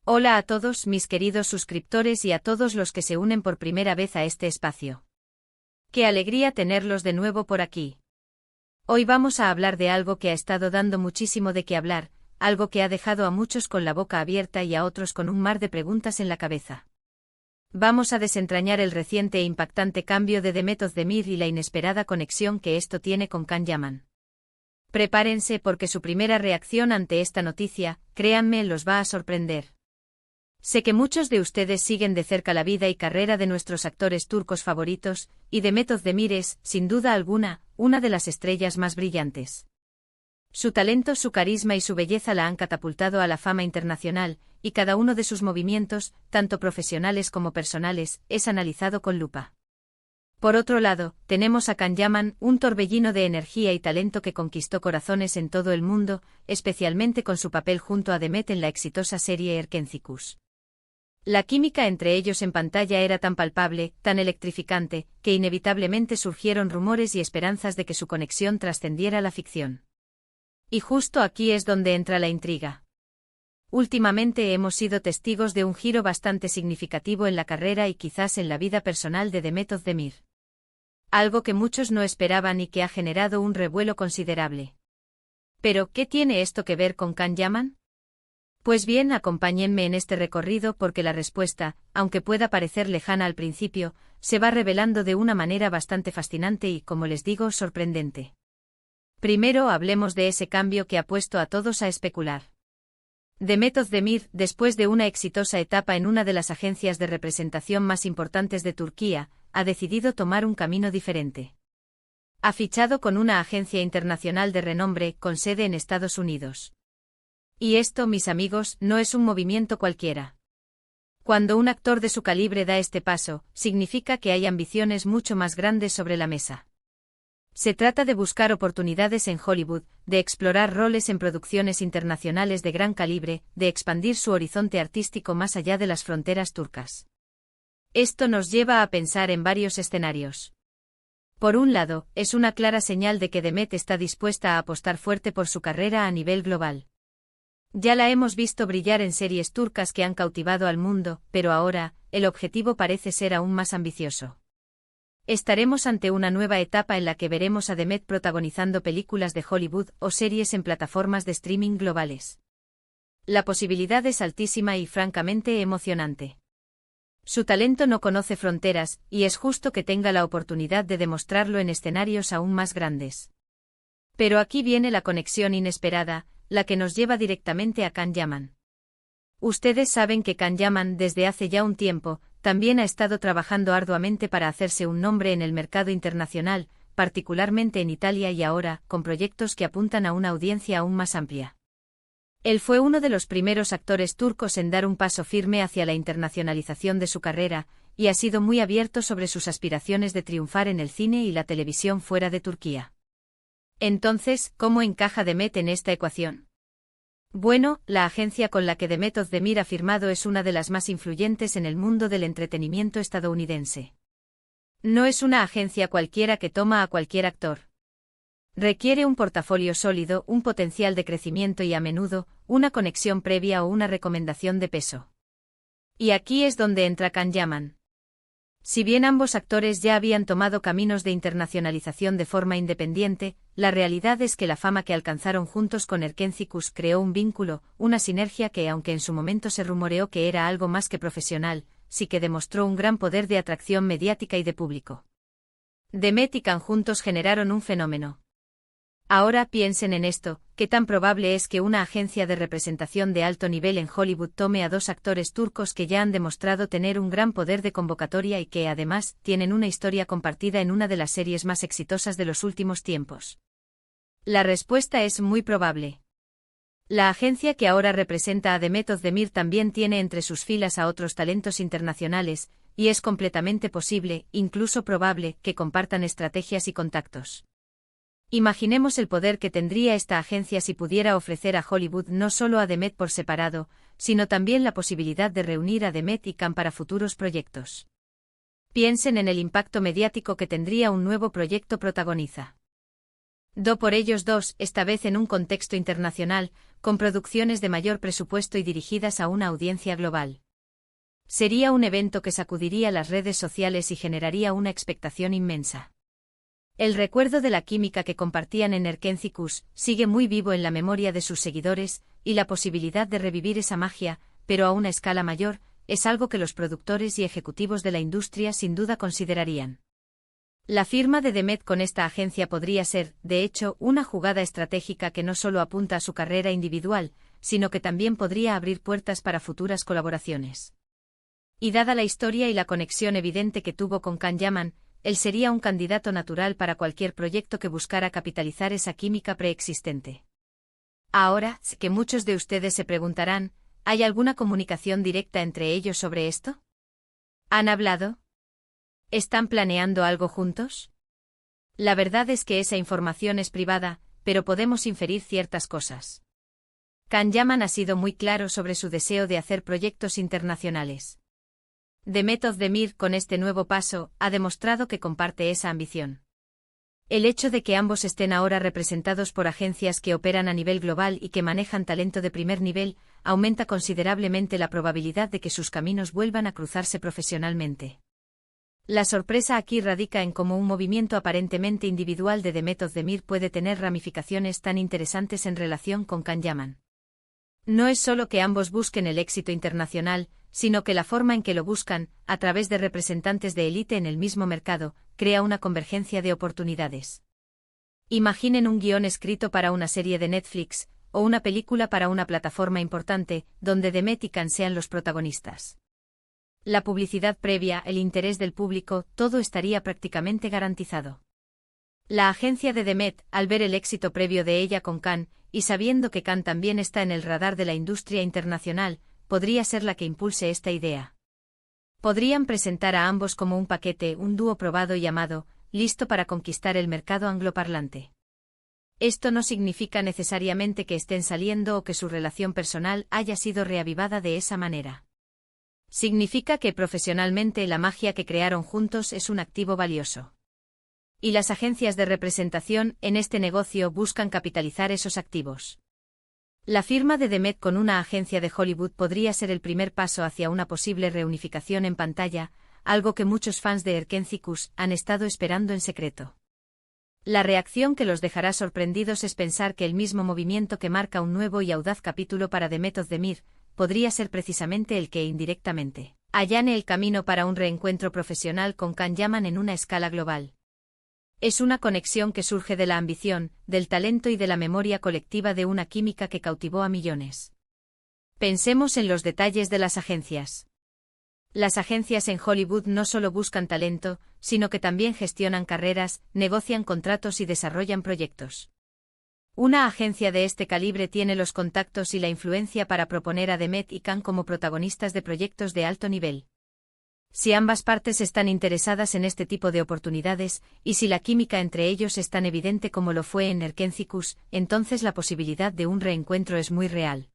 Hola a todos mis queridos suscriptores y a todos los que se unen por primera vez a este espacio. Qué alegría tenerlos de nuevo por aquí. Hoy vamos a hablar de algo que ha estado dando muchísimo de qué hablar, algo que ha dejado a muchos con la boca abierta y a otros con un mar de preguntas en la cabeza. Vamos a desentrañar el reciente e impactante cambio de Demet Özdemir y la inesperada conexión que esto tiene con Can Yaman. Prepárense porque su primera reacción ante esta noticia, créanme, los va a sorprender. Sé que muchos de ustedes siguen de cerca la vida y carrera de nuestros actores turcos favoritos, y Demet Özdemir es, sin duda alguna, una de las estrellas más brillantes. Su talento, su carisma y su belleza la han catapultado a la fama internacional, y cada uno de sus movimientos, tanto profesionales como personales, es analizado con lupa. Por otro lado, tenemos a Can Yaman, un torbellino de energía y talento que conquistó corazones en todo el mundo, especialmente con su papel junto a Demet en la exitosa serie Erkencikus. La química entre ellos en pantalla era tan palpable, tan electrificante, que inevitablemente surgieron rumores y esperanzas de que su conexión trascendiera la ficción. Y justo aquí es donde entra la intriga. Últimamente hemos sido testigos de un giro bastante significativo en la carrera y quizás en la vida personal de Demet Özdemir. Algo que muchos no esperaban y que ha generado un revuelo considerable. Pero, ¿qué tiene esto que ver con Can Yaman? Pues bien, acompáñenme en este recorrido porque la respuesta, aunque pueda parecer lejana al principio, se va revelando de una manera bastante fascinante y, como les digo, sorprendente. Primero hablemos de ese cambio que ha puesto a todos a especular. Demet Özdemir, después de una exitosa etapa en una de las agencias de representación más importantes de Turquía, ha decidido tomar un camino diferente. Ha fichado con una agencia internacional de renombre, con sede en Estados Unidos. Y esto, mis amigos, no es un movimiento cualquiera. Cuando un actor de su calibre da este paso, significa que hay ambiciones mucho más grandes sobre la mesa. Se trata de buscar oportunidades en Hollywood, de explorar roles en producciones internacionales de gran calibre, de expandir su horizonte artístico más allá de las fronteras turcas. Esto nos lleva a pensar en varios escenarios. Por un lado, es una clara señal de que Demet está dispuesta a apostar fuerte por su carrera a nivel global. Ya la hemos visto brillar en series turcas que han cautivado al mundo, pero ahora, el objetivo parece ser aún más ambicioso. Estaremos ante una nueva etapa en la que veremos a Demet protagonizando películas de Hollywood o series en plataformas de streaming globales. La posibilidad es altísima y francamente emocionante. Su talento no conoce fronteras, y es justo que tenga la oportunidad de demostrarlo en escenarios aún más grandes. Pero aquí viene la conexión inesperada, la que nos lleva directamente a Can Yaman. Ustedes saben que Can Yaman, desde hace ya un tiempo, también ha estado trabajando arduamente para hacerse un nombre en el mercado internacional, particularmente en Italia y ahora, con proyectos que apuntan a una audiencia aún más amplia. Él fue uno de los primeros actores turcos en dar un paso firme hacia la internacionalización de su carrera, y ha sido muy abierto sobre sus aspiraciones de triunfar en el cine y la televisión fuera de Turquía. Entonces, ¿cómo encaja Demet en esta ecuación? Bueno, la agencia con la que Demet Özdemir ha firmado es una de las más influyentes en el mundo del entretenimiento estadounidense. No es una agencia cualquiera que toma a cualquier actor. Requiere un portafolio sólido, un potencial de crecimiento y a menudo, una conexión previa o una recomendación de peso. Y aquí es donde entra Can Yaman. Si bien ambos actores ya habían tomado caminos de internacionalización de forma independiente, la realidad es que la fama que alcanzaron juntos con Erkencikus creó un vínculo, una sinergia que, aunque en su momento se rumoreó que era algo más que profesional, sí que demostró un gran poder de atracción mediática y de público. Demet y Can juntos generaron un fenómeno. Ahora piensen en esto, ¿qué tan probable es que una agencia de representación de alto nivel en Hollywood tome a dos actores turcos que ya han demostrado tener un gran poder de convocatoria y que, además, tienen una historia compartida en una de las series más exitosas de los últimos tiempos? La respuesta es muy probable. La agencia que ahora representa a Demet Özdemir también tiene entre sus filas a otros talentos internacionales, y es completamente posible, incluso probable, que compartan estrategias y contactos. Imaginemos el poder que tendría esta agencia si pudiera ofrecer a Hollywood no solo a Demet por separado, sino también la posibilidad de reunir a Demet y Can para futuros proyectos. Piensen en el impacto mediático que tendría un nuevo proyecto protagoniza. Por ellos dos, esta vez en un contexto internacional, con producciones de mayor presupuesto y dirigidas a una audiencia global. Sería un evento que sacudiría las redes sociales y generaría una expectación inmensa. El recuerdo de la química que compartían en Erkencikus sigue muy vivo en la memoria de sus seguidores, y la posibilidad de revivir esa magia, pero a una escala mayor, es algo que los productores y ejecutivos de la industria sin duda considerarían. La firma de Demet con esta agencia podría ser, de hecho, una jugada estratégica que no solo apunta a su carrera individual, sino que también podría abrir puertas para futuras colaboraciones. Y dada la historia y la conexión evidente que tuvo con Can Yaman, él sería un candidato natural para cualquier proyecto que buscara capitalizar esa química preexistente. Ahora, sé que muchos de ustedes se preguntarán, ¿hay alguna comunicación directa entre ellos sobre esto? ¿Han hablado? ¿Están planeando algo juntos? La verdad es que esa información es privada, pero podemos inferir ciertas cosas. Can Yaman ha sido muy claro sobre su deseo de hacer proyectos internacionales. Demet Özdemir, con este nuevo paso, ha demostrado que comparte esa ambición. El hecho de que ambos estén ahora representados por agencias que operan a nivel global y que manejan talento de primer nivel, aumenta considerablemente la probabilidad de que sus caminos vuelvan a cruzarse profesionalmente. La sorpresa aquí radica en cómo un movimiento aparentemente individual de Demet Özdemir puede tener ramificaciones tan interesantes en relación con Can Yaman. No es solo que ambos busquen el éxito internacional, sino que la forma en que lo buscan, a través de representantes de élite en el mismo mercado, crea una convergencia de oportunidades. Imaginen un guión escrito para una serie de Netflix, o una película para una plataforma importante, donde Demet y Can sean los protagonistas. La publicidad previa, el interés del público, todo estaría prácticamente garantizado. La agencia de Demet, al ver el éxito previo de ella con Can, y sabiendo que Can también está en el radar de la industria internacional, podría ser la que impulse esta idea. Podrían presentar a ambos como un paquete, un dúo probado y amado, listo para conquistar el mercado angloparlante. Esto no significa necesariamente que estén saliendo o que su relación personal haya sido reavivada de esa manera. Significa que profesionalmente la magia que crearon juntos es un activo valioso. Y las agencias de representación en este negocio buscan capitalizar esos activos. La firma de Demet con una agencia de Hollywood podría ser el primer paso hacia una posible reunificación en pantalla, algo que muchos fans de Erkencikus han estado esperando en secreto. La reacción que los dejará sorprendidos es pensar que el mismo movimiento que marca un nuevo y audaz capítulo para Demet Özdemir podría ser precisamente el que indirectamente allane el camino para un reencuentro profesional con Can Yaman en una escala global. Es una conexión que surge de la ambición, del talento y de la memoria colectiva de una química que cautivó a millones. Pensemos en los detalles de las agencias. Las agencias en Hollywood no solo buscan talento, sino que también gestionan carreras, negocian contratos y desarrollan proyectos. Una agencia de este calibre tiene los contactos y la influencia para proponer a Demet y Can como protagonistas de proyectos de alto nivel. Si ambas partes están interesadas en este tipo de oportunidades, y si la química entre ellos es tan evidente como lo fue en Erkencikus, entonces la posibilidad de un reencuentro es muy real.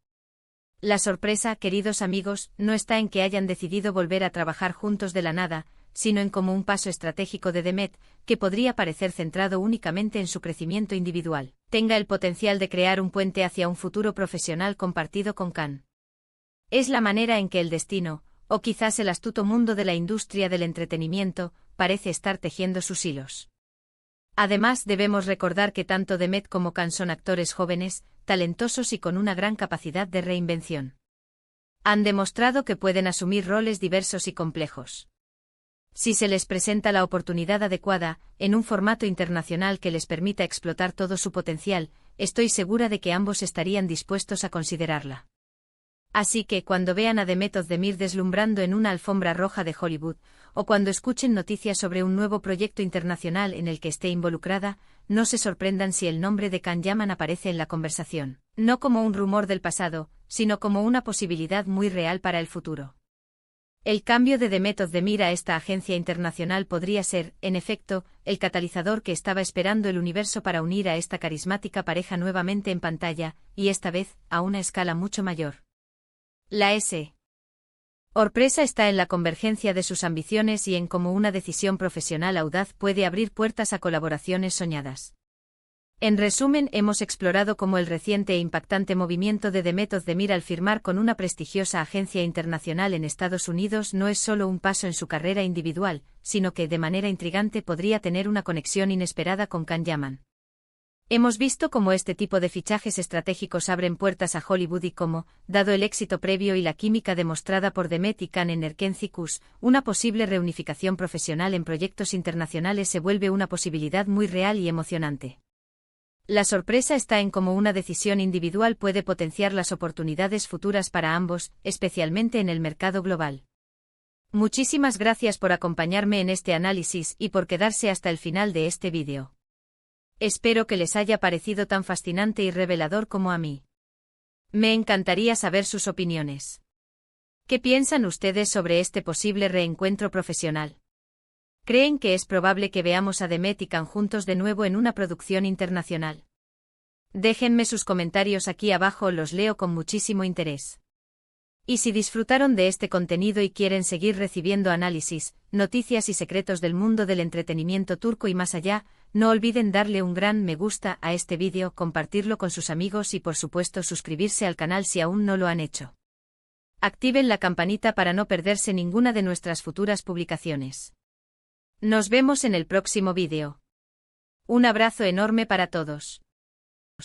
La sorpresa, queridos amigos, no está en que hayan decidido volver a trabajar juntos de la nada, sino en como un paso estratégico de Demet, que podría parecer centrado únicamente en su crecimiento individual, tenga el potencial de crear un puente hacia un futuro profesional compartido con Can. Es la manera en que el destino, o quizás el astuto mundo de la industria del entretenimiento, parece estar tejiendo sus hilos. Además, debemos recordar que tanto Demet como Can son actores jóvenes, talentosos y con una gran capacidad de reinvención. Han demostrado que pueden asumir roles diversos y complejos. Si se les presenta la oportunidad adecuada, en un formato internacional que les permita explotar todo su potencial, estoy segura de que ambos estarían dispuestos a considerarla. Así que cuando vean a Demet Özdemir deslumbrando en una alfombra roja de Hollywood, o cuando escuchen noticias sobre un nuevo proyecto internacional en el que esté involucrada, no se sorprendan si el nombre de Can Yaman aparece en la conversación, no como un rumor del pasado, sino como una posibilidad muy real para el futuro. El cambio de Demet Özdemir a esta agencia internacional podría ser, en efecto, el catalizador que estaba esperando el universo para unir a esta carismática pareja nuevamente en pantalla, y esta vez, a una escala mucho mayor. La sorpresa está en la convergencia de sus ambiciones y en cómo una decisión profesional audaz puede abrir puertas a colaboraciones soñadas. En resumen, hemos explorado cómo el reciente e impactante movimiento de The Method de Mir al firmar con una prestigiosa agencia internacional en Estados Unidos no es solo un paso en su carrera individual, sino que, de manera intrigante, podría tener una conexión inesperada con Can Yaman. Hemos visto cómo este tipo de fichajes estratégicos abren puertas a Hollywood y cómo, dado el éxito previo y la química demostrada por Demet y Can en Erkenci-Kus, una posible reunificación profesional en proyectos internacionales se vuelve una posibilidad muy real y emocionante. La sorpresa está en cómo una decisión individual puede potenciar las oportunidades futuras para ambos, especialmente en el mercado global. Muchísimas gracias por acompañarme en este análisis y por quedarse hasta el final de este vídeo. Espero que les haya parecido tan fascinante y revelador como a mí. Me encantaría saber sus opiniones. ¿Qué piensan ustedes sobre este posible reencuentro profesional? ¿Creen que es probable que veamos a Demet y Can juntos de nuevo en una producción internacional? Déjenme sus comentarios aquí abajo, los leo con muchísimo interés. Y si disfrutaron de este contenido y quieren seguir recibiendo análisis, noticias y secretos del mundo del entretenimiento turco y más allá, no olviden darle un gran me gusta a este vídeo, compartirlo con sus amigos y por supuesto suscribirse al canal si aún no lo han hecho. Activen la campanita para no perderse ninguna de nuestras futuras publicaciones. Nos vemos en el próximo vídeo. Un abrazo enorme para todos.